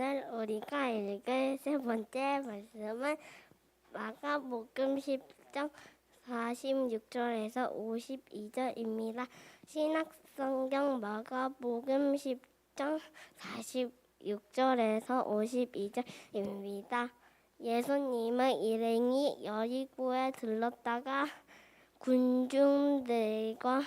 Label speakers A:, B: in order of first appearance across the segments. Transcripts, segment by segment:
A: 오늘 우리가 읽을 세 번째 말씀은 마가복음 10장 46절에서 52절입니다. 신약성경 마가복음 10장 46절에서 52절입니다. 예수님은 일행이 여리고에 들렀다가 군중들과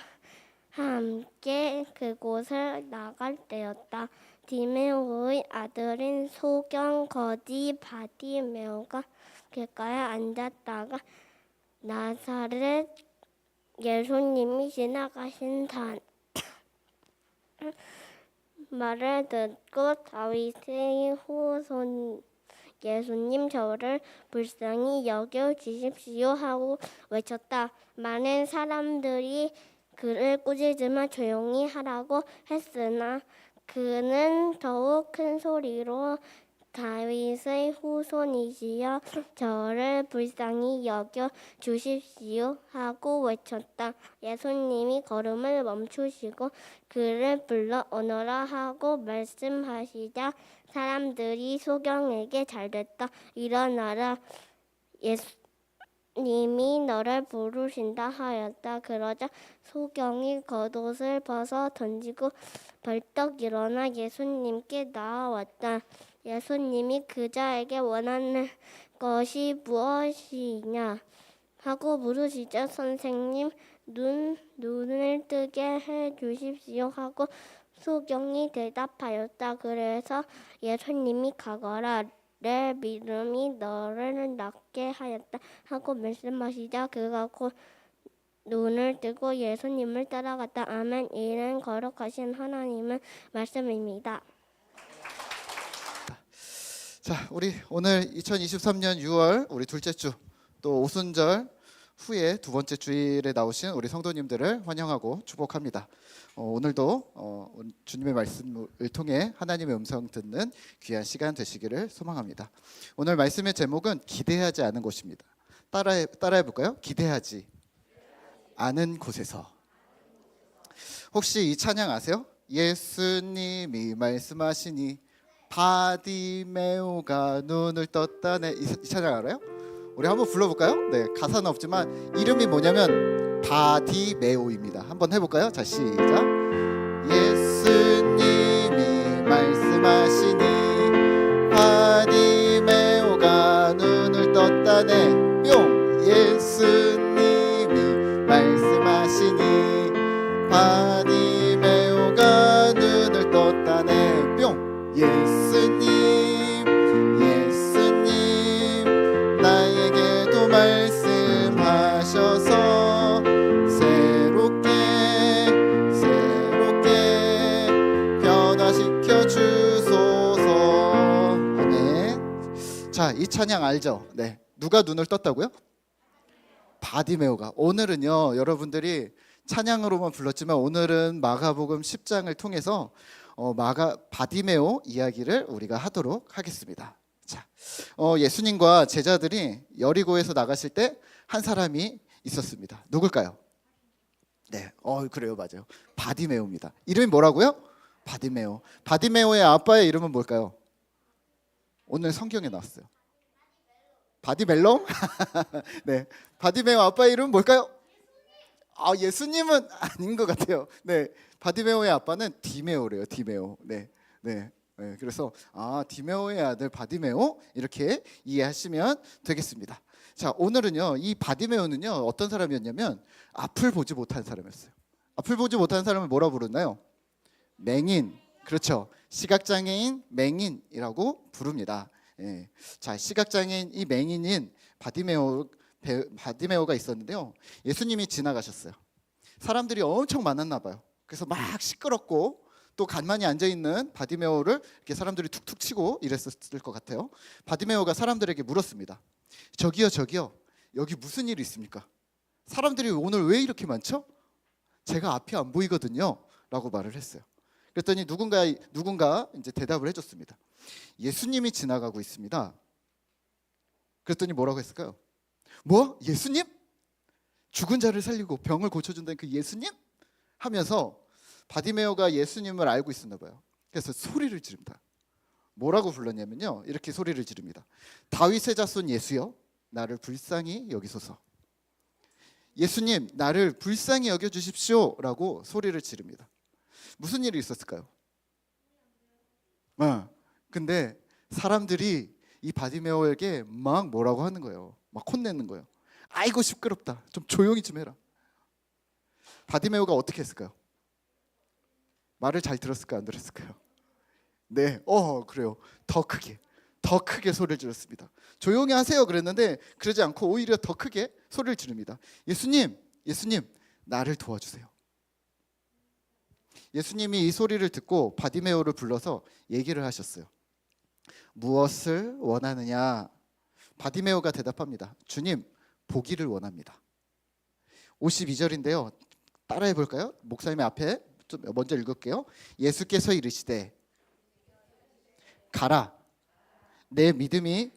A: 함께 그곳을 나갈 때였다. 디메오의 아들인 소경 거지 바디메오가 길가에 앉았다가 나사렛 예수님이 지나가신 말을 듣고 다윗의 후손 예수님 저를 불쌍히 여겨 주십시오 하고 외쳤다. 많은 사람들이 그를 꾸짖으며 조용히 하라고 했으나 그는 더욱 큰 소리로 다윗의 후손이시여 저를 불쌍히 여겨 주십시오 하고 외쳤다. 예수님이 걸음을 멈추시고 그를 불러 오너라 하고 말씀하시자 사람들이 소경에게 잘됐다. 일어나라. 예수님이 너를 부르신다 하였다. 그러자 소경이 겉옷을 벗어 던지고 벌떡 일어나 예수님께 나아왔다. 예수님이 그자에게 원하는 것이 무엇이냐 하고 물으시자 선생님 눈을 뜨게 해 주십시오 하고 소경이 대답하였다. 그래서 예수님이 가거라. 내 믿음이 너를 낫게 하였다 하고 말씀하시자 그가 곧 눈을 뜨고 예수님을 따라갔다. 아멘. 이는 거룩하신 하나님의 말씀입니다.
B: 자, 우리 오늘 2023년 6월 우리 둘째 주 또 오순절 후에 두 번째 주일에 나오신 우리 성도님들을 환영하고 축복합니다. 오늘도 주님의 말씀을 통해 하나님의 음성 듣는 귀한 시간 되시기를 소망합니다. 오늘 말씀의 제목은 기대하지 않은 곳입니다. 따라해 볼까요? 기대하지 않은 곳에서. 혹시 이 찬양 아세요? 예수님이 말씀하시니 바디메오가 눈을 떴다네. 이 찬양 알아요? 우리 한번 불러볼까요? 네, 가사는 없지만 이름이 뭐냐면 바디메오입니다. 한번 해볼까요? 자, 시작. 예수님이 말씀하시니 바디메오가 눈을 떴다네. 뿅. 예수님이 말씀하시니 바디메오가 눈을 떴다네. 뿅. 예수님 나에게도 말씀하셔서 새롭게 변화시켜 주소서. 아멘. 자, 이 찬양 알죠? 네. 누가 눈을 떴다고요? 바디메오가. 오늘은요, 여러분들이 찬양으로만 불렀지만 오늘은 마가복음 10장을 통해서 바디메오 이야기를 우리가 하도록 하겠습니다. 자, 예수님과 제자들이 여리고에서 나가실 때 한 사람이 있었습니다. 누굴까요? 네, 그래요, 맞아요. 바디메오입니다. 이름이 뭐라고요? 바디메오. 바디메오의 아빠의 이름은 뭘까요? 오늘 성경에 나왔어요. 바디멜롱? 네, 바디메오 아빠의 이름은 뭘까요? 예수님은 아닌 것 같아요. 네, 바디메오의 아빠는 디메오래요. 디메오. 네. 그래서 디메오의 아들 바디메오 이렇게 이해하시면 되겠습니다. 자, 오늘은요, 이 바디메오는요 어떤 사람이었냐면 앞을 보지 못한 사람이었어요. 앞을 보지 못한 사람을 뭐라 부르나요? 맹인. 그렇죠. 시각장애인 맹인이라고 부릅니다. 예. 자, 시각장애인 이 맹인인 바디메오가 있었는데요. 예수님이 지나가셨어요. 사람들이 엄청 많았나 봐요. 그래서 막 시끄럽고 또 가만히 앉아있는 바디메오를 이렇게 사람들이 툭툭 치고 이랬을 것 같아요. 바디메오가 사람들에게 물었습니다. 저기요 여기 무슨 일이 있습니까? 사람들이 오늘 왜 이렇게 많죠? 제가 앞이 안 보이거든요 라고 말을 했어요. 그랬더니 누군가 이제 대답을 해줬습니다. 예수님이 지나가고 있습니다. 그랬더니 뭐라고 했을까요? 뭐? 예수님? 죽은 자를 살리고 병을 고쳐준다는 그 예수님? 하면서 바디메오가 예수님을 알고 있었나 봐요. 그래서 소리를 지릅니다. 뭐라고 불렀냐면요, 이렇게 소리를 지릅니다. 다윗의 자손 예수여, 나를 불쌍히 여기소서. 예수님, 나를 불쌍히 여겨주십시오라고 소리를 지릅니다. 무슨 일이 있었을까요? 근데 사람들이 이 바디메오에게 막 뭐라고 하는 거예요. 막 혼내는 거예요. 아이고 시끄럽다, 좀 조용히 좀 해라. 바디메오가 어떻게 했을까요? 말을 잘 들었을까요, 안 들었을까요? 네, 그래요. 더 크게 소리를 질렀습니다. 조용히 하세요 그랬는데 그러지 않고 오히려 더 크게 소리를 지릅니다. 예수님, 나를 도와주세요. 예수님이 이 소리를 듣고 바디메오를 불러서 얘기를 하셨어요. 무엇을 원하느냐? 바디메오가 대답합니다. 주님, 보기를 원합니다. 52절인데요. 따라해 볼까요? 목사님의 앞에 좀 먼저 읽을게요. 예수께서 이르시되 가라, 내 믿음이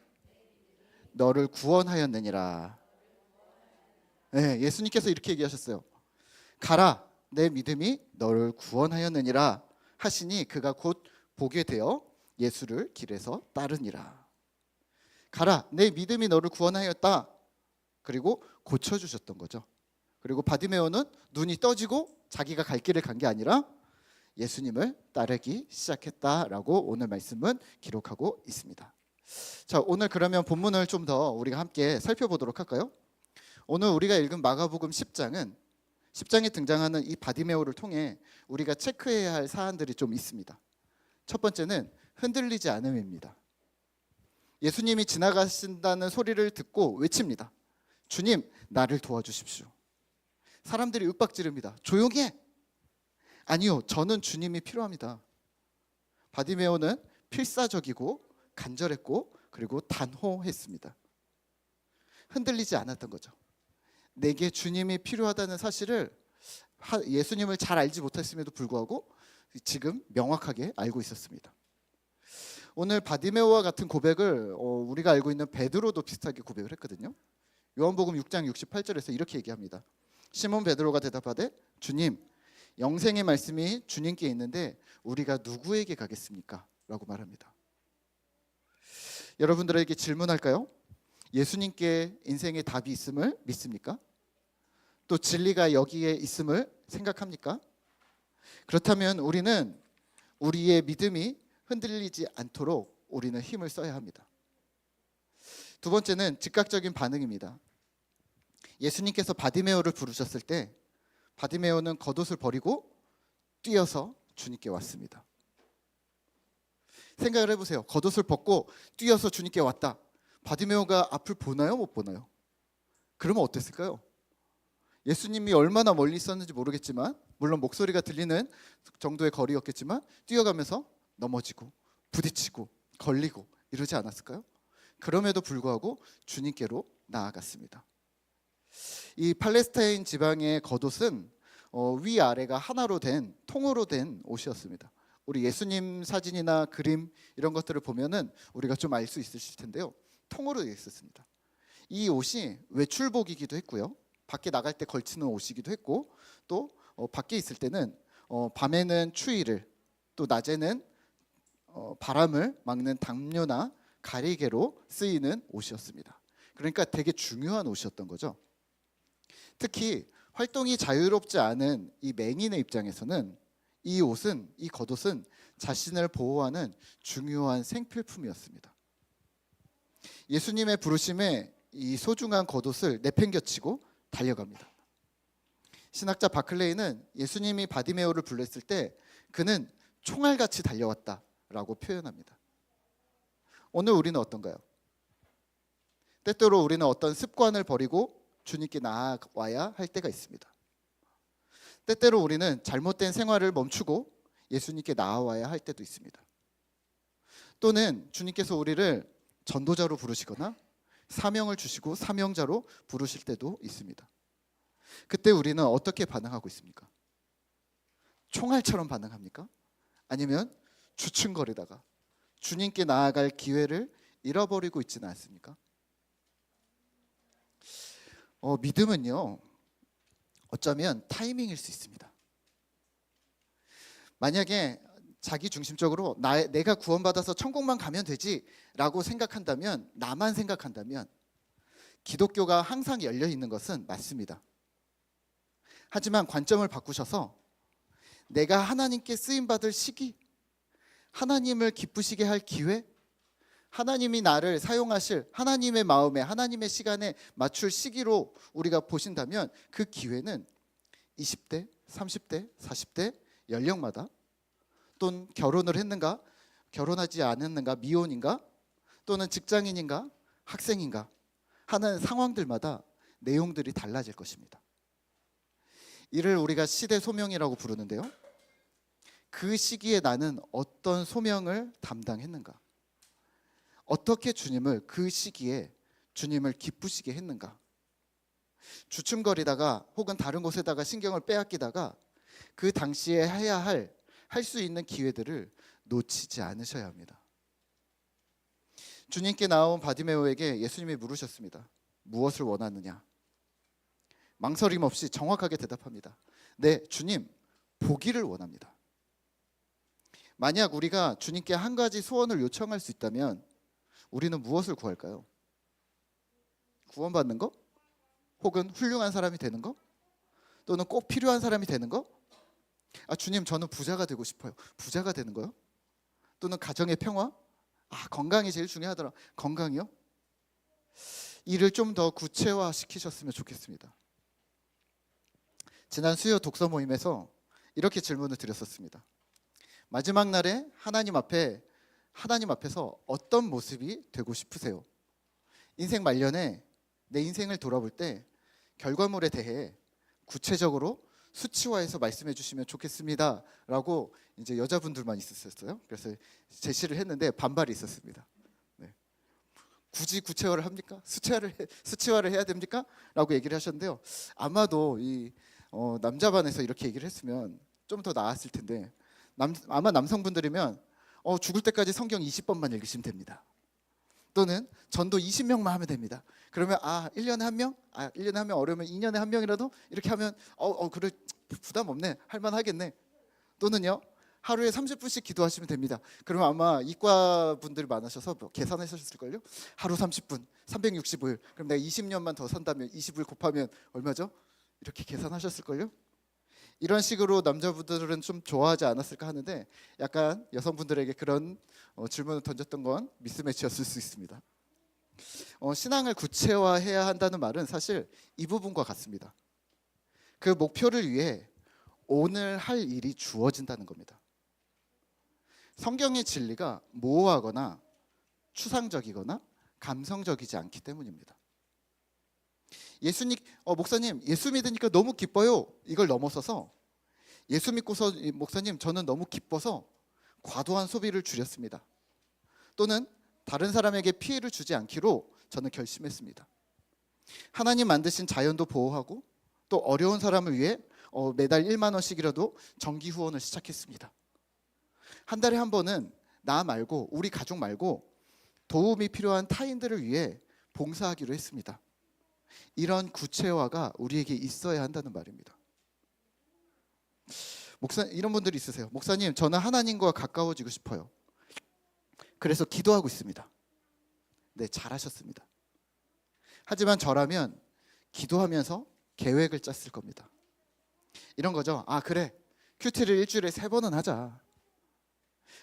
B: 너를 구원하였느니라. 네, 예수님께서 이렇게 얘기하셨어요. 가라, 내 믿음이 너를 구원하였느니라 하시니 그가 곧 보게 되어 예수를 길에서 따르니라. 가라, 내 믿음이 너를 구원하였다. 그리고 고쳐주셨던 거죠. 그리고 바디메오는 눈이 떠지고 자기가 갈 길을 간 게 아니라 예수님을 따르기 시작했다라고 오늘 말씀은 기록하고 있습니다. 자, 오늘 그러면 본문을 좀 더 우리가 함께 살펴보도록 할까요? 오늘 우리가 읽은 마가복음 10장에 등장하는 이 바디메오를 통해 우리가 체크해야 할 사안들이 좀 있습니다. 첫 번째는 흔들리지 않음입니다. 예수님이 지나가신다는 소리를 듣고 외칩니다. 주님, 나를 도와주십시오. 사람들이 윽박지릅니다. 조용히 해. 아니요, 저는 주님이 필요합니다. 바디메오는 필사적이고 간절했고 그리고 단호했습니다. 흔들리지 않았던 거죠. 내게 주님이 필요하다는 사실을 예수님을 잘 알지 못했음에도 불구하고 지금 명확하게 알고 있었습니다. 오늘 바디메오와 같은 고백을 우리가 알고 있는 베드로도 비슷하게 고백을 했거든요. 요한복음 6장 68절에서 이렇게 얘기합니다. 시몬 베드로가 대답하되 주님, 영생의 말씀이 주님께 있는데 우리가 누구에게 가겠습니까? 라고 말합니다. 여러분들에게 질문할까요? 예수님께 인생의 답이 있음을 믿습니까? 또 진리가 여기에 있음을 생각합니까? 그렇다면 우리는 우리의 믿음이 흔들리지 않도록 우리는 힘을 써야 합니다. 두 번째는 즉각적인 반응입니다. 예수님께서 바디메오를 부르셨을 때 바디메오는 겉옷을 버리고 뛰어서 주님께 왔습니다. 생각을 해보세요. 겉옷을 벗고 뛰어서 주님께 왔다. 바디메오가 앞을 보나요, 못 보나요? 그러면 어땠을까요? 예수님이 얼마나 멀리 있었는지 모르겠지만, 물론 목소리가 들리는 정도의 거리였겠지만 뛰어가면서 넘어지고 부딪히고 걸리고 이러지 않았을까요? 그럼에도 불구하고 주님께로 나아갔습니다. 이 팔레스타인 지방의 겉옷은 위아래가 하나로 된, 통으로 된 옷이었습니다. 우리 예수님 사진이나 그림 이런 것들을 보면은 우리가 좀 알 수 있으실 텐데요. 통으로 되어 있었습니다. 이 옷이 외출복이기도 했고요. 밖에 나갈 때 걸치는 옷이기도 했고, 또 밖에 있을 때는 밤에는 추위를, 또 낮에는 바람을 막는 담요나 가리개로 쓰이는 옷이었습니다. 그러니까 되게 중요한 옷이었던 거죠. 특히 활동이 자유롭지 않은 이 맹인의 입장에서는 이 옷은, 이 겉옷은 자신을 보호하는 중요한 생필품이었습니다. 예수님의 부르심에 이 소중한 겉옷을 내팽겨치고 달려갑니다. 신학자 바클레이는 예수님이 바디메오를 불렀을 때 그는 총알같이 달려왔다라고 표현합니다. 오늘 우리는 어떤가요? 때때로 우리는 어떤 습관을 버리고 주님께 나아와야 할 때가 있습니다. 때때로 우리는 잘못된 생활을 멈추고 예수님께 나아와야 할 때도 있습니다. 또는 주님께서 우리를 전도자로 부르시거나 사명을 주시고 사명자로 부르실 때도 있습니다. 그때 우리는 어떻게 반응하고 있습니까? 총알처럼 반응합니까? 아니면 주춤거리다가 주님께 나아갈 기회를 잃어버리고 있지는 않습니까? 믿음은요, 어쩌면 타이밍일 수 있습니다. 만약에 자기 중심적으로 내가 구원받아서 천국만 가면 되지라고 생각한다면, 나만 생각한다면 기독교가 항상 열려 있는 것은 맞습니다. 하지만 관점을 바꾸셔서 내가 하나님께 쓰임 받을 시기, 하나님을 기쁘시게 할 기회, 하나님이 나를 사용하실 하나님의 마음에, 하나님의 시간에 맞출 시기로 우리가 보신다면 그 기회는 20대, 30대, 40대 연령마다, 또는 결혼을 했는가, 결혼하지 않았는가, 미혼인가, 또는 직장인인가, 학생인가 하는 상황들마다 내용들이 달라질 것입니다. 이를 우리가 시대 소명이라고 부르는데요, 그 시기에 나는 어떤 소명을 담당했는가, 어떻게 주님을, 그 시기에 주님을 기쁘시게 했는가, 주춤거리다가 혹은 다른 곳에다가 신경을 빼앗기다가 그 당시에 해야 할 수 있는 기회들을 놓치지 않으셔야 합니다. 주님께 나온 바디메오에게 예수님이 물으셨습니다. 무엇을 원하느냐? 망설임 없이 정확하게 대답합니다. 네, 주님, 보기를 원합니다. 만약 우리가 주님께 한 가지 소원을 요청할 수 있다면 우리는 무엇을 구할까요? 구원받는 거? 혹은 훌륭한 사람이 되는 거? 또는 꼭 필요한 사람이 되는 거? 주님, 저는 부자가 되고 싶어요. 부자가 되는 거요? 또는 가정의 평화? 건강이 제일 중요하더라. 건강이요? 이를 좀 더 구체화 시키셨으면 좋겠습니다. 지난 수요 독서 모임에서 이렇게 질문을 드렸었습니다. 마지막 날에 하나님 앞에서 어떤 모습이 되고 싶으세요? 인생 말년에 내 인생을 돌아볼 때 결과물에 대해 구체적으로 수치화해서 말씀해 주시면 좋겠습니다 라고 이제 여자분들만 있었어요. 그래서 제시를 했는데 반발이 있었습니다. 네. 굳이 구체화를 합니까? 수치화를 해야 됩니까? 라고 얘기를 하셨는데요, 아마도 이 남자반에서 이렇게 얘기를 했으면 좀 더 나았을 텐데, 아마 남성분들이면 죽을 때까지 성경 20번만 읽으시면 됩니다. 또는 전도 20명만 하면 됩니다. 그러면 1년에 한 명? 1년에 한 명 어려우면 2년에 한 명이라도 이렇게 하면 그래, 부담 없네, 할만 하겠네. 또는요, 하루에 30분씩 기도하시면 됩니다. 그러면 아마 이과 분들이 많으셔서 계산하셨을걸요? 하루 30분, 365일. 그럼 내가 20년만 더 산다면 20을 곱하면 얼마죠? 이렇게 계산하셨을걸요? 이런 식으로 남자분들은 좀 좋아하지 않았을까 하는데, 약간 여성분들에게 그런 질문을 던졌던 건 미스매치였을 수 있습니다. 신앙을 구체화해야 한다는 말은 사실 이 부분과 같습니다. 그 목표를 위해 오늘 할 일이 주어진다는 겁니다. 성경의 진리가 모호하거나 추상적이거나 감성적이지 않기 때문입니다. 목사님, 예수 믿으니까 너무 기뻐요, 이걸 넘어서서 예수 믿고서 목사님, 저는 너무 기뻐서 과도한 소비를 줄였습니다. 또는 다른 사람에게 피해를 주지 않기로 저는 결심했습니다. 하나님 만드신 자연도 보호하고 또 어려운 사람을 위해 매달 1만 원씩이라도 정기 후원을 시작했습니다. 한 달에 한 번은 나 말고, 우리 가족 말고 도움이 필요한 타인들을 위해 봉사하기로 했습니다. 이런 구체화가 우리에게 있어야 한다는 말입니다. 이런 분들이 있으세요. 목사님, 저는 하나님과 가까워지고 싶어요. 그래서 기도하고 있습니다. 네, 잘하셨습니다. 하지만 저라면 기도하면서 계획을 짰을 겁니다. 이런 거죠. 그래, 큐티를 일주일에 3번은 하자.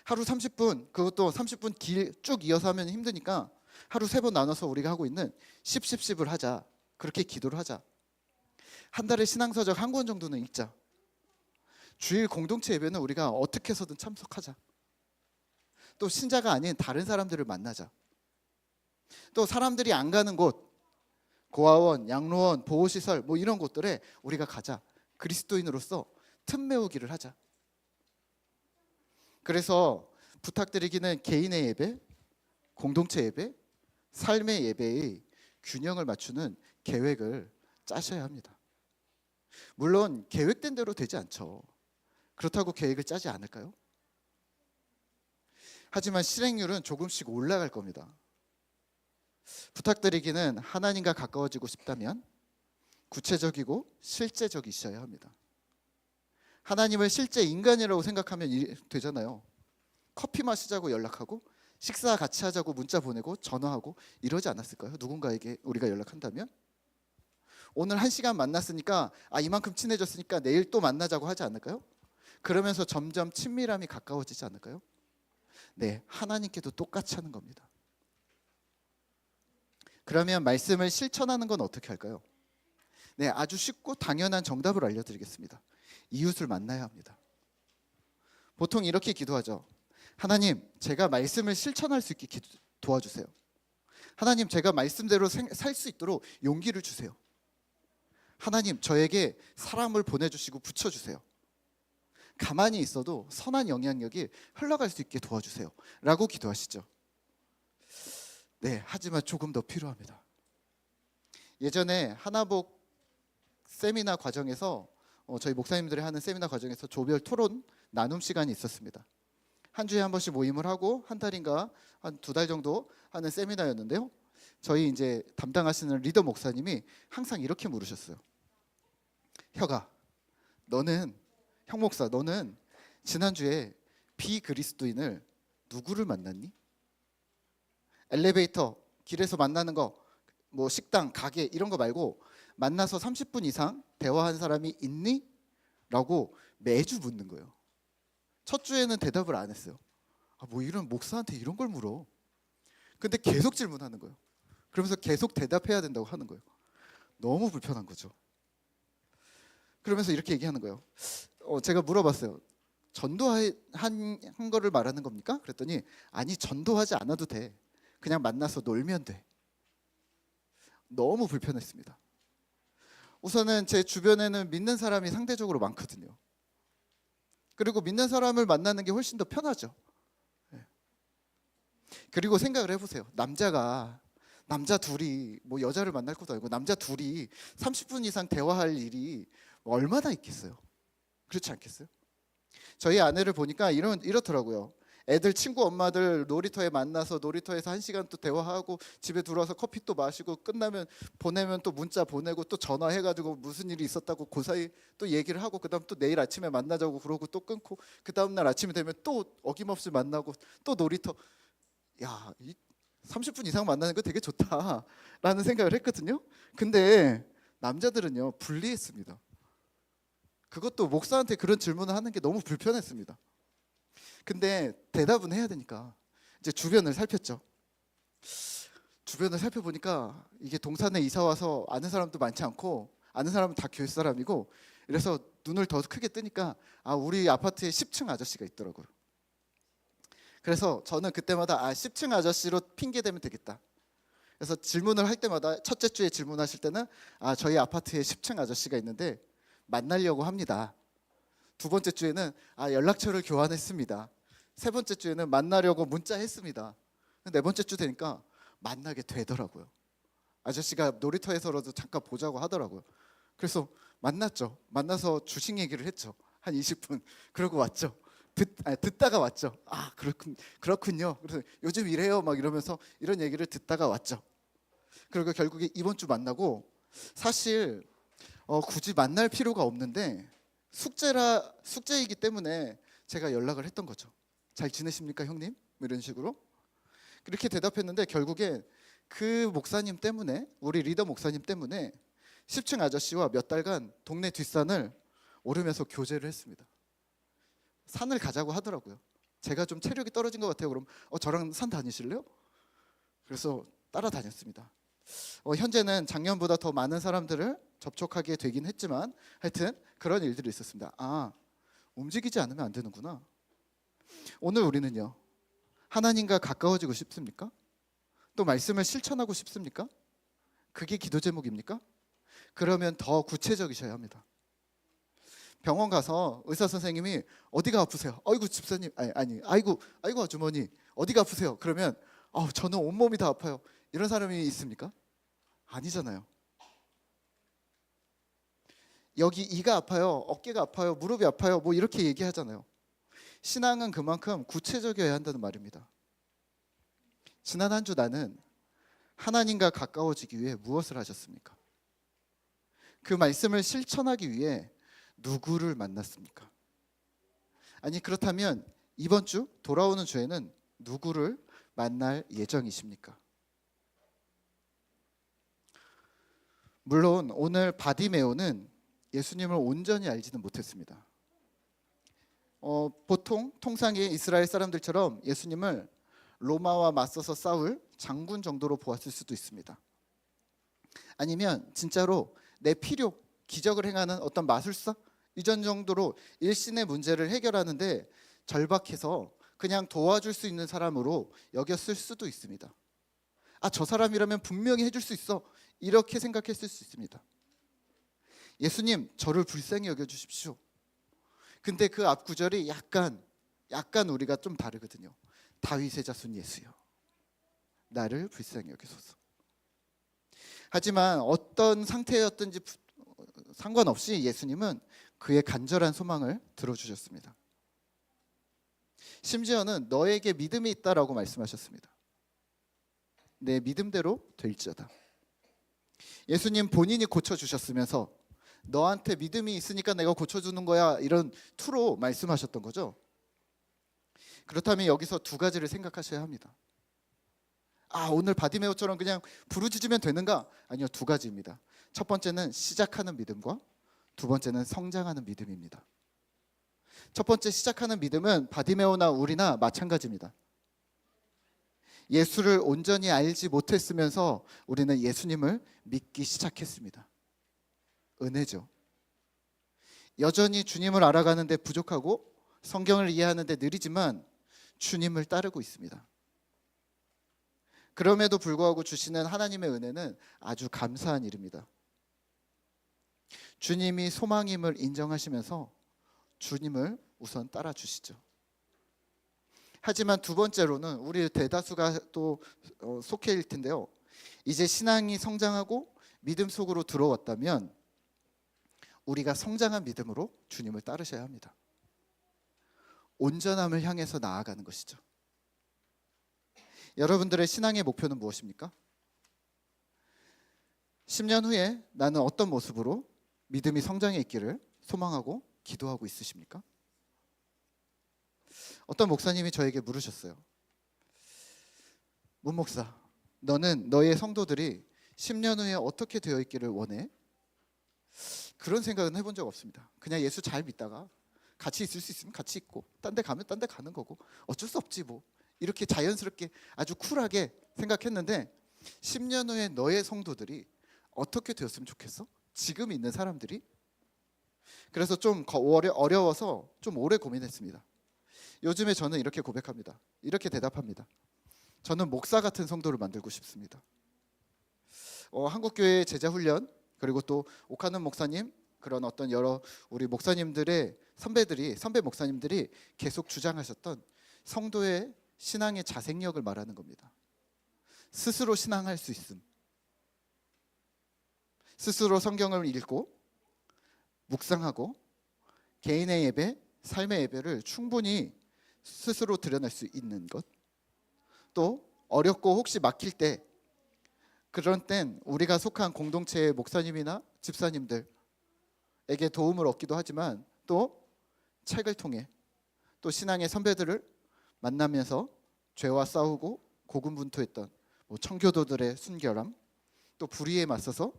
B: 하루 30분, 그것도 30분 쭉 이어서 하면 힘드니까 하루 3번 나눠서 우리가 하고 있는 10을 하자. 그렇게 기도를 하자. 한 달에 신앙서적 1권 정도는 읽자. 주일 공동체 예배는 우리가 어떻게 해서든 참석하자. 또 신자가 아닌 다른 사람들을 만나자. 또 사람들이 안 가는 곳, 고아원, 양로원, 보호시설 이런 곳들에 우리가 가자. 그리스도인으로서 틈 메우기를 하자. 그래서 부탁드리기는 개인의 예배, 공동체 예배, 삶의 예배의 균형을 맞추는 계획을 짜셔야 합니다. 물론 계획된 대로 되지 않죠. 그렇다고 계획을 짜지 않을까요? 하지만 실행률은 조금씩 올라갈 겁니다. 부탁드리기는 하나님과 가까워지고 싶다면 구체적이고 실제적이셔야 합니다. 하나님을 실제 인간이라고 생각하면 되잖아요. 커피 마시자고 연락하고 식사 같이 하자고 문자 보내고 전화하고 이러지 않았을까요? 누군가에게 우리가 연락한다면 오늘 1시간 만났으니까 이만큼 친해졌으니까 내일 또 만나자고 하지 않을까요? 그러면서 점점 친밀함이 가까워지지 않을까요? 네, 하나님께도 똑같이 하는 겁니다. 그러면 말씀을 실천하는 건 어떻게 할까요? 네, 아주 쉽고 당연한 정답을 알려드리겠습니다. 이웃을 만나야 합니다. 보통 이렇게 기도하죠. 하나님, 제가 말씀을 실천할 수 있게 도와주세요. 하나님, 제가 말씀대로 살 수 있도록 용기를 주세요. 하나님, 저에게 사람을 보내주시고 붙여주세요. 가만히 있어도 선한 영향력이 흘러갈 수 있게 도와주세요 라고 기도하시죠. 네, 하지만 조금 더 필요합니다. 예전에 하나복 세미나 과정에서 저희 목사님들이 하는 세미나 과정에서 조별 토론 나눔 시간이 있었습니다. 한 주에 한 번씩 모임을 하고 한 달인가 한 2달 정도 하는 세미나였는데요. 저희 이제 담당하시는 리더 목사님이 항상 이렇게 물으셨어요. 형 목사, 너는 지난주에 비그리스도인을 누구를 만났니? 엘리베이터, 길에서 만나는 거, 뭐 식당, 가게 이런 거 말고 만나서 30분 이상 대화한 사람이 있니? 라고 매주 묻는 거예요. 첫 주에는 대답을 안 했어요. 뭐 이런 목사한테 이런 걸 물어. 근데 계속 질문하는 거예요. 그러면서 계속 대답해야 된다고 하는 거예요. 너무 불편한 거죠. 그러면서 이렇게 얘기하는 거예요. 제가 물어봤어요. 전도한 거를 말하는 겁니까? 그랬더니 아니, 전도하지 않아도 돼. 그냥 만나서 놀면 돼. 너무 불편했습니다. 우선은 제 주변에는 믿는 사람이 상대적으로 많거든요. 그리고 믿는 사람을 만나는 게 훨씬 더 편하죠. 그리고 생각을 해보세요. 남자 둘이 뭐 여자를 만날 것도 아니고 남자 둘이 30분 이상 대화할 일이 얼마나 있겠어요? 그렇지 않겠어요? 저희 아내를 보니까 이렇더라고요. 애들 친구 엄마들 놀이터에 만나서 놀이터에서 1시간 또 대화하고 집에 들어와서 커피 또 마시고 끝나면 보내면 또 문자 보내고 또 전화해가지고 무슨 일이 있었다고 그 사이 또 얘기를 하고 그다음 또 내일 아침에 만나자고 그러고 또 끊고 그 다음날 아침이 되면 또 어김없이 만나고 또 놀이터. 야, 30분 이상 만나는 거 되게 좋다라는 생각을 했거든요. 근데 남자들은요, 불리했습니다. 그것도 목사한테 그런 질문을 하는 게 너무 불편했습니다. 근데 대답은 해야 되니까 이제 주변을 살폈죠. 주변을 살펴보니까 이게 동산에 이사 와서 아는 사람도 많지 않고 아는 사람은 다 교회 사람이고, 이래서 눈을 더 크게 뜨니까 우리 아파트에 10층 아저씨가 있더라고요. 그래서 저는 그때마다 10층 아저씨로 핑계 대면 되겠다. 그래서 질문을 할 때마다 첫째 주에 질문하실 때는 저희 아파트에 10층 아저씨가 있는데 만나려고 합니다. 두 번째 주에는 연락처를 교환했습니다. 세 번째 주에는 만나려고 문자했습니다. 네 번째 주 되니까 만나게 되더라고요. 아저씨가 놀이터에서라도 잠깐 보자고 하더라고요. 그래서 만났죠. 만나서 주식 얘기를 했죠. 한 20분. 그러고 왔죠. 듣다가 왔죠. 그렇군요. 그래서 요즘 이래요 막 이러면서 이런 얘기를 듣다가 왔죠. 그리고 결국에 이번 주 만나고, 사실 굳이 만날 필요가 없는데 숙제이기 때문에 제가 연락을 했던 거죠. 잘 지내십니까 형님? 뭐 이런 식으로 그렇게 대답했는데, 결국에 그 목사님 때문에, 우리 리더 목사님 때문에 10층 아저씨와 몇 달간 동네 뒷산을 오르면서 교제를 했습니다. 산을 가자고 하더라고요. 제가 좀 체력이 떨어진 것 같아요. 그럼 저랑 산 다니실래요? 그래서 따라다녔습니다. 현재는 작년보다 더 많은 사람들을 접촉하게 되긴 했지만 하여튼 그런 일들이 있었습니다. 움직이지 않으면 안 되는구나. 오늘 우리는요, 하나님과 가까워지고 싶습니까? 또 말씀을 실천하고 싶습니까? 그게 기도 제목입니까? 그러면 더 구체적이셔야 합니다. 병원 가서 의사 선생님이 어디가 아프세요? 아이고 집사님, 아이고 아주머니 어디가 아프세요? 그러면 저는 온몸이 다 아파요. 이런 사람이 있습니까? 아니잖아요. 여기 이가 아파요, 어깨가 아파요, 무릎이 아파요, 뭐 이렇게 얘기하잖아요. 신앙은 그만큼 구체적이어야 한다는 말입니다. 지난 한 주 나는 하나님과 가까워지기 위해 무엇을 하셨습니까? 그 말씀을 실천하기 위해 누구를 만났습니까? 그렇다면 이번 주 돌아오는 주에는 누구를 만날 예정이십니까? 물론 오늘 바디메오는 예수님을 온전히 알지는 못했습니다. 보통 통상의 이스라엘 사람들처럼 예수님을 로마와 맞서서 싸울 장군 정도로 보았을 수도 있습니다. 아니면 진짜로 내 필요, 기적을 행하는 어떤 마술사? 이전 정도로 일신의 문제를 해결하는데 절박해서 그냥 도와줄 수 있는 사람으로 여겼을 수도 있습니다. 저 사람이라면 분명히 해줄 수 있어. 이렇게 생각했을 수 있습니다. 예수님, 저를 불쌍히 여겨주십시오. 근데 그 앞 구절이 약간 우리가 좀 다르거든요. 다윗의 자손 예수여, 나를 불쌍히 여기소서. 하지만 어떤 상태였든지 상관없이 예수님은 그의 간절한 소망을 들어주셨습니다. 심지어는 너에게 믿음이 있다라고 말씀하셨습니다. 내 믿음대로 될지어다. 예수님 본인이 고쳐주셨으면서 너한테 믿음이 있으니까 내가 고쳐주는 거야, 이런 투로 말씀하셨던 거죠. 그렇다면 여기서 두 가지를 생각하셔야 합니다. 오늘 바디메오처럼 그냥 부르짖으면 되는가? 아니요, 두 가지입니다. 첫 번째는 시작하는 믿음과 두 번째는 성장하는 믿음입니다. 첫 번째 시작하는 믿음은 바디메오나 우리나 마찬가지입니다. 예수를 온전히 알지 못했으면서 우리는 예수님을 믿기 시작했습니다. 은혜죠. 여전히 주님을 알아가는데 부족하고 성경을 이해하는데 느리지만 주님을 따르고 있습니다. 그럼에도 불구하고 주시는 하나님의 은혜는 아주 감사한 일입니다. 주님이 소망임을 인정하시면서 주님을 우선 따라 주시죠. 하지만 두 번째로는 우리 대다수가 또 속해일 텐데요. 이제 신앙이 성장하고 믿음 속으로 들어왔다면 우리가 성장한 믿음으로 주님을 따르셔야 합니다. 온전함을 향해서 나아가는 것이죠. 여러분들의 신앙의 목표는 무엇입니까? 10년 후에 나는 어떤 모습으로 믿음이 성장해 있기를 소망하고 기도하고 있으십니까? 어떤 목사님이 저에게 물으셨어요. 문 목사, 너는 너의 성도들이 10년 후에 어떻게 되어 있기를 원해? 그런 생각은 해본 적 없습니다. 그냥 예수 잘 믿다가 같이 있을 수 있으면 같이 있고 딴 데 가면 딴 데 가는 거고 어쩔 수 없지 뭐, 이렇게 자연스럽게 아주 쿨하게 생각했는데 10년 후에 너의 성도들이 어떻게 되었으면 좋겠어? 지금 있는 사람들이? 그래서 좀 어려워서 좀 오래 고민했습니다. 요즘에 저는 이렇게 고백합니다. 이렇게 대답합니다. 저는 목사 같은 성도를 만들고 싶습니다. 한국교회 제자훈련, 그리고 또 옥하는 목사님, 그런 어떤 여러 우리 목사님들의 선배 목사님들이 계속 주장하셨던 성도의 신앙의 자생력을 말하는 겁니다. 스스로 신앙할 수 있음, 스스로 성경을 읽고 묵상하고 개인의 예배, 삶의 예배를 충분히 스스로 드러낼 수 있는 것, 또 어렵고 혹시 막힐 때, 그런 땐 우리가 속한 공동체의 목사님이나 집사님들에게 도움을 얻기도 하지만 또 책을 통해 또 신앙의 선배들을 만나면서 죄와 싸우고 고군분투했던 청교도들의 순결함, 또 불의에 맞서서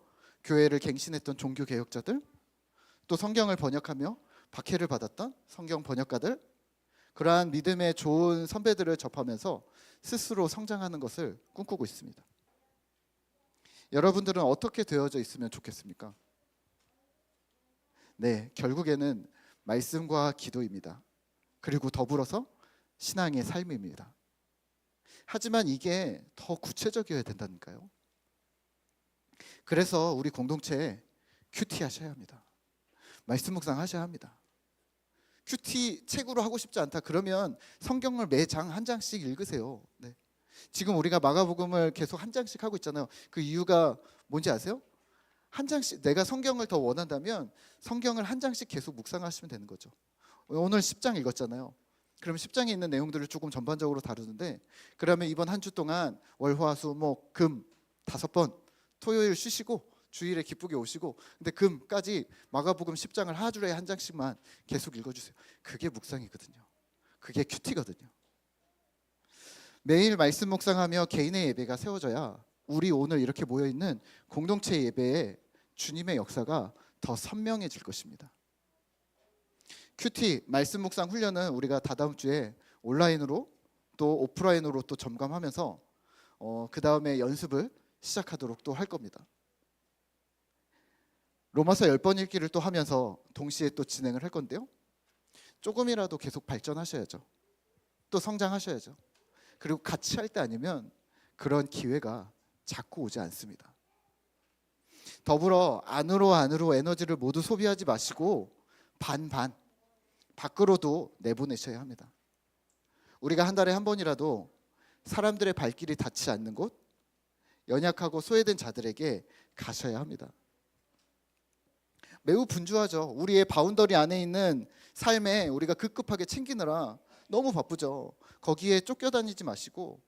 B: 교회를 갱신했던 종교개혁자들, 또 성경을 번역하며 박해를 받았던 성경 번역가들, 그러한 믿음의 좋은 선배들을 접하면서 스스로 성장하는 것을 꿈꾸고 있습니다. 여러분들은 어떻게 되어져 있으면 좋겠습니까? 네, 결국에는 말씀과 기도입니다. 그리고 더불어서 신앙의 삶입니다. 하지만 이게 더 구체적이어야 된다니까요. 그래서 우리 공동체에 큐티 하셔야 합니다. 말씀 묵상 하셔야 합니다. 큐티 책으로 하고 싶지 않다 그러면 성경을 매장 한 장씩 읽으세요. 네. 지금 우리가 마가복음을 계속 한 장씩 하고 있잖아요. 그 이유가 뭔지 아세요? 한 장씩, 내가 성경을 더 원한다면 성경을 한 장씩 계속 묵상하시면 되는 거죠. 오늘 10장 읽었잖아요. 그럼 10장에 있는 내용들을 조금 전반적으로 다루는데, 그러면 이번 한 주 동안 월, 화, 수, 목, 금 5번, 토요일 쉬시고 주일에 기쁘게 오시고, 근데 금까지 마가복음 10장을 하루에 한 장씩만 계속 읽어주세요. 그게 묵상이거든요. 그게 큐티거든요. 매일 말씀 묵상하며 개인의 예배가 세워져야 우리 오늘 이렇게 모여있는 공동체 예배에 주님의 역사가 더 선명해질 것입니다. 큐티 말씀 묵상 훈련은 우리가 다다음 주에 온라인으로 또 오프라인으로 또 점검하면서 그 다음에 연습을 시작하도록 또 할 겁니다. 로마서 10번 읽기를 또 하면서 동시에 또 진행을 할 건데요. 조금이라도 계속 발전하셔야죠. 또 성장하셔야죠. 그리고 같이 할 때 아니면 그런 기회가 자꾸 오지 않습니다. 더불어 안으로 에너지를 모두 소비하지 마시고 반반 밖으로도 내보내셔야 합니다. 우리가 한 달에 한 번이라도 사람들의 발길이 닿지 않는 곳, 연약하고 소외된 자들에게 가셔야 합니다. 매우 분주하죠. 우리의 바운더리 안에 있는 삶에 우리가 급급하게 챙기느라 너무 바쁘죠. 거기에 쫓겨다니지 마시고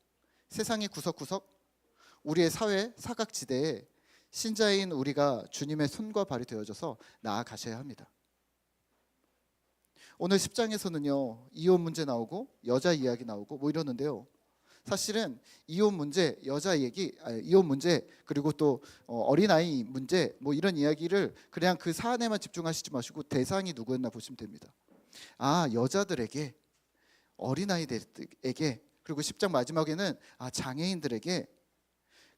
B: 세상의 구석구석, 우리의 사회 사각지대에 신자인 우리가 주님의 손과 발이 되어져서 나아가셔야 합니다. 오늘 10장에서는요, 이혼 문제 나오고 여자 이야기 나오고 뭐 이러는데요. 사실은 이혼 문제, 이혼 문제 그리고 또 어린아이 문제 뭐 이런 이야기를 그냥 그 사안에만 집중하시지 마시고 대상이 누구였나 보시면 됩니다. 여자들에게, 어린아이들에게, 그리고 10장 마지막에는 장애인들에게,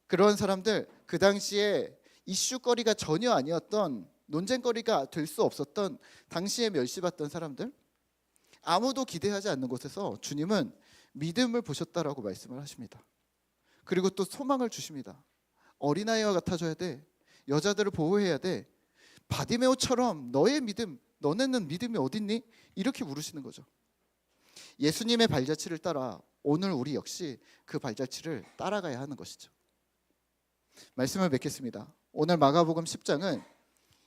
B: 그런 사람들, 그 당시에 이슈거리가 전혀 아니었던, 논쟁거리가 될 수 없었던, 당시에 멸시받던 사람들, 아무도 기대하지 않는 곳에서 주님은 믿음을 보셨다라고 말씀을 하십니다. 그리고 또 소망을 주십니다. 어린아이와 같아져야 돼. 여자들을 보호해야 돼. 바디메오처럼 너의 믿음, 너네는 믿음이 어딨니? 이렇게 물으시는 거죠. 예수님의 발자취를 따라 오늘 우리 역시 그 발자취를 따라가야 하는 것이죠. 말씀을 맺겠습니다. 오늘 마가복음 10장은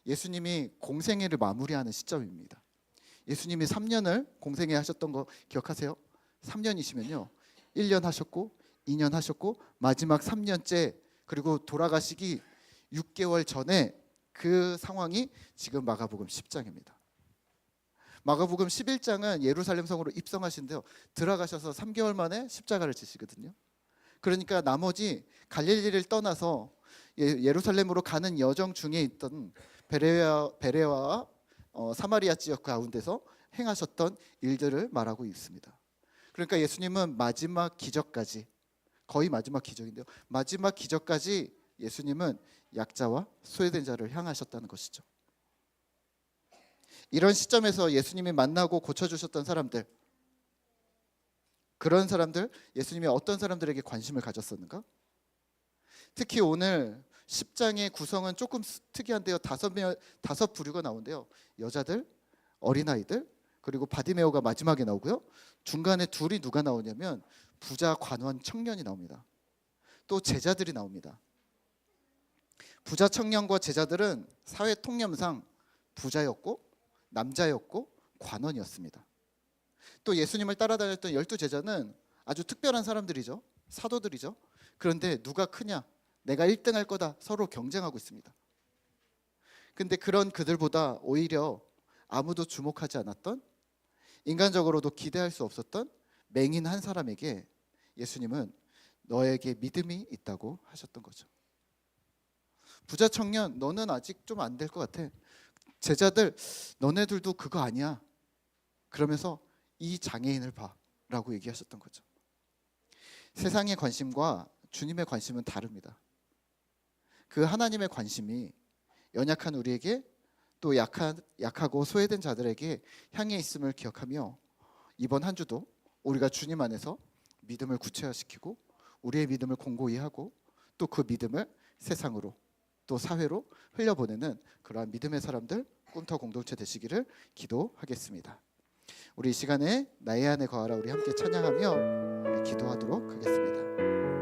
B: 예수님이 공생애를 마무리하는 시점입니다. 예수님이 3년을 공생애 하셨던 거 기억하세요? 3년이시면요 1년 하셨고 2년 하셨고 마지막 3년째, 그리고 돌아가시기 6개월 전에 그 상황이 지금 마가복음 10장입니다. 마가복음 11장은 예루살렘 성으로 입성하신데요, 들어가셔서 3개월 만에 십자가를 지시거든요. 그러니까 나머지 갈릴리를 떠나서 예루살렘으로 가는 여정 중에 있던 베레아와 사마리아 지역 가운데서 행하셨던 일들을 말하고 있습니다. 그러니까 예수님은 마지막 기적까지, 거의 마지막 기적인데요, 마지막 기적까지 예수님은 약자와 소외된 자를 향하셨다는 것이죠. 이런 시점에서 예수님이 만나고 고쳐주셨던 사람들, 그런 사람들, 예수님이 어떤 사람들에게 관심을 가졌었는가? 특히 오늘 10장의 구성은 조금 특이한데요. 다섯 부류가 나오는데요. 여자들, 어린아이들, 그리고 바디메오가 마지막에 나오고요. 중간에 둘이 누가 나오냐면 부자, 관원, 청년이 나옵니다. 또 제자들이 나옵니다. 부자, 청년과 제자들은 사회 통념상 부자였고 남자였고 관원이었습니다. 또 예수님을 따라다녔던 12제자는 아주 특별한 사람들이죠. 사도들이죠. 그런데 누가 크냐? 내가 1등 할 거다. 서로 경쟁하고 있습니다. 근데 그런 그들보다 오히려 아무도 주목하지 않았던, 인간적으로도 기대할 수 없었던 맹인 한 사람에게 예수님은 너에게 믿음이 있다고 하셨던 거죠. 부자 청년, 너는 아직 좀 안 될 것 같아. 제자들, 너네들도 그거 아니야. 그러면서 이 장애인을 봐 라고 얘기하셨던 거죠. 세상의 관심과 주님의 관심은 다릅니다. 그 하나님의 관심이 연약한 우리에게, 또 약하고 소외된 자들에게 향해 있음을 기억하며 이번 한 주도 우리가 주님 안에서 믿음을 구체화시키고 우리의 믿음을 공고히 하고 또 그 믿음을 세상으로 또 사회로 흘려보내는 그러한 믿음의 사람들, 꿈터 공동체 되시기를 기도하겠습니다. 우리 이 시간에 나의 안에 거하라 우리 함께 찬양하며 우리 기도하도록 하겠습니다.